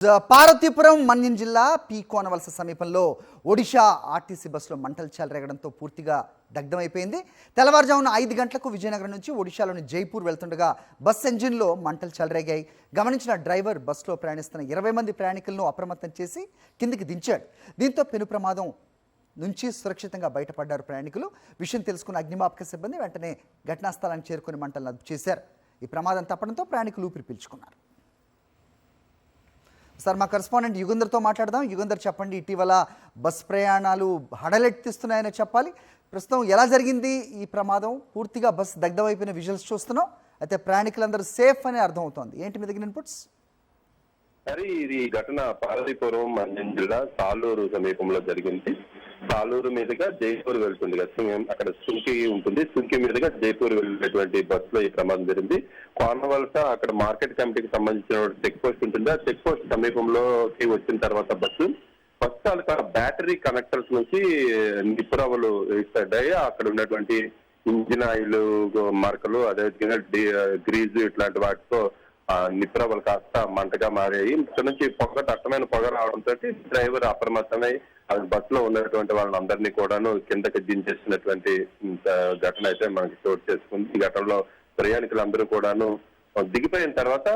పార్వతీపురం మన్యం జిల్లా పి కోనవలస సమీపంలో ఒడిషా ఆర్టీసీ బస్సులో మంటలు చెలరేగడంతో పూర్తిగా దగ్ధమైపోయింది. తెల్లవారుజామున 5 గంటలకు విజయనగరం నుంచి ఒడిషాలోని జైపూర్ వెళ్తుండగా బస్ ఇంజిన్లో మంటలు చెలరేగాయి. గమనించిన డ్రైవర్ బస్సులో ప్రయాణిస్తున్న 20 మంది ప్రయాణికులను అప్రమత్తం చేసి కిందికి దించాడు. దీంతో పెను ప్రమాదం నుంచి సురక్షితంగా బయటపడ్డారు ప్రయాణికులు. విషయం తెలుసుకున్న అగ్నిమాపక సిబ్బంది వెంటనే ఘటనా స్థలానికి చేరుకుని మంటలను అదుపు చేశారు. ఈ ప్రమాదం తప్పడంతో ప్రయాణికులు ఊపిరి పీల్చుకున్నారు. సార్, మా కరెస్పాండెంట్ యుగంధర్తో మాట్లాడదాం. యుగంధర్, చెప్పండి, ఇటీవల బస్ ప్రయాణాలు హడలెత్తిస్తున్నాయని చెప్పాలి. ప్రస్తుతం ఎలా జరిగింది ఈ ప్రమాదం? పూర్తిగా బస్ దగ్ధమైపోయిన విజువల్స్ చూస్తున్నాం. అయితే ప్రయాణికులందరూ సేఫ్ అని అర్థమవుతోంది. ఏంటి మీ దగ్గర ఇన్పుట్స్? సరే, ఇది ఘటన పార్వతీపురం మన్యం జిల్లా సాలూరు సమీపంలో జరిగింది. సాలూరు మీదుగా జైపూర్ వెళ్తుంది కదా, అక్కడ సుంకి ఉంటుంది. సుంకి మీదుగా జైపూర్ వెళ్ళేటువంటి బస్సులో ఈ ప్రమాదం జరిగింది. కోనవలస అక్కడ మార్కెట్ కమిటీకి సంబంధించిన చెక్ పోస్ట్ ఉంటుంది. ఆ చెక్ పోస్ట్ సమీపంలోకి వచ్చిన తర్వాత బస్సు తాలూకా బ్యాటరీ కనెక్టర్స్ నుంచి నిప్పురవ్వలు ఇస్తాయి. అక్కడ ఉన్నటువంటి ఇంజిన్ ఆయిల్ మార్కలు, అదేవిధంగా గ్రీజు ఇట్లాంటి వాటితో నిప్పురవ్వలు కాస్త మంటగా మారాయి. ఇక్కడ నుంచి దట్టమైన పొగ రావడంతో డ్రైవర్ అప్రమత్తమై బస్సులో ఉన్నటువంటి వాళ్ళందరినీ కూడాను కిందకి దించేసినటువంటి ఘటన అయితే మనకి చోటు చేసుకుంది. ఈ ఘటనలో ప్రయాణికులందరూ కూడాను దిగిపోయిన తర్వాత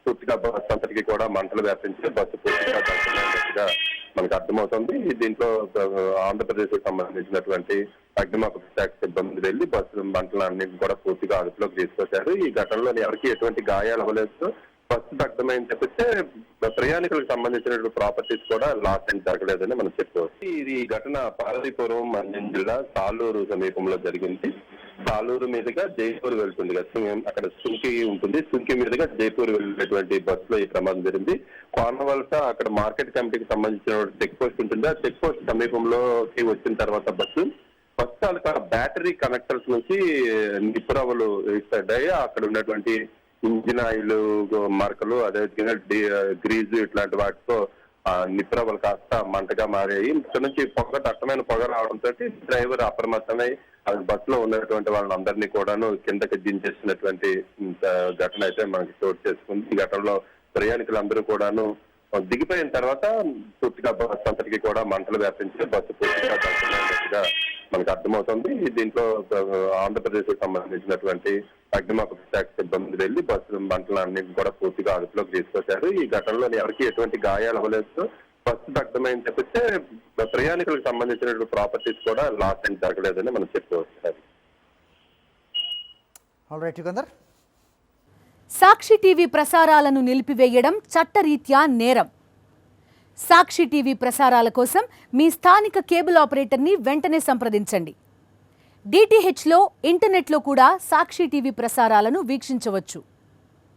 పూర్తిగా బస్సు అంతటికి కూడా మంటలు వ్యాపించి బస్సు పూర్తిగా దగ్ధమైనట్టుగా మనకు అర్థమవుతుంది. దీంట్లో ఆంధ్రప్రదేశ్ కు సంబంధించినటువంటి అగ్నిమాపక శాఖ సిబ్బంది వెళ్లి బస్సు మంటలన్నింటినీ కూడా పూర్తిగా అదుపులోకి తీసుకొచ్చారు. ఈ ఘటనలో ఎవరికి ఎటువంటి గాయాలు అవ్వలేదు. బస్సు దగ్ధమైంది తప్పితే ప్రయాణికులకు సంబంధించినటువంటి ప్రాపర్టీస్ కూడా లాస్ ఏం జరగలేదని మనం చెప్పుకోవచ్చు. ఇది ఘటన పార్వతీపురం మన్యం జిల్లా సాలూరు సమీపంలో జరిగింది. సాలూరు మీదుగా జైపూర్ వెళ్తుంది కదా, అక్కడ సుంకి ఉంటుంది. సుంకి మీదుగా జైపూర్ వెళ్ళేటువంటి బస్సులో ఈ ప్రమాదం జరిగింది. కోనవలస అక్కడ మార్కెట్ కమిటీకి సంబంధించిన చెక్ పోస్ట్ ఉంటుంది. ఆ చెక్ పోస్ట్ సమీపంలోకి వచ్చిన తర్వాత బస్సు తాలూకా బ్యాటరీ కనెక్టర్స్ నుంచి నిప్పురవ్వలు ఇస్తాయి. అక్కడ ఉన్నటువంటి ఇంజిన్ ఆయిల్ మార్కలు, అదేవిధంగా గ్రీజు ఇట్లాంటి వాటితో నిప్పురవ్వలు కాస్త మంటగా మారాయి. ఇక్కడ నుంచి దట్టమైన పొగ రావడంతో డ్రైవర్ అప్రమత్తమై బస్సులో ఉన్నటువంటి వాళ్ళందరినీ కూడాను కిందకి దించేసినటువంటి ఘటన అయితే మనకి చోటు చేసుకుంది. ఈ ఘటనలో ప్రయాణికులందరూ కూడాను దిగిపోయిన తర్వాత పూర్తిగా బస్సు అంతటికి కూడా మంటలు వ్యాపించి బస్సు పూర్తిగా దగ్ధమైనట్టుగా మనకు అర్థమవుతుంది. దీంట్లో ఆంధ్రప్రదేశ్ కు సంబంధించినటువంటి అగ్నిమాపక శాఖ సిబ్బంది వెళ్లి బస్సు మంటలన్నింటినీ కూడా పూర్తిగా అదుపులోకి తీసుకొచ్చారు. ఈ ఘటనలో ఎవరికి ఎటువంటి గాయాలు అవ్వలేదు. బస్సు దగ్ధమైంది తప్పితే ప్రయాణికులకు సంబంధించినటువంటి ప్రాపర్టీస్ కూడా లాస్ ఏం జరగలేదని మనం చెప్పుకోవచ్చు. సాక్షి టీవీ ప్రసారాలను నిలిపివేయడం చట్టరీత్యా నేరం. సాక్షి టీవీ ప్రసారాల కోసం మీ స్థానిక కేబుల్ ఆపరేటర్ని వెంటనే సంప్రదించండి. డిటిహెచ్లో, ఇంటర్నెట్లో కూడా సాక్షి టీవీ ప్రసారాలను వీక్షించవచ్చు.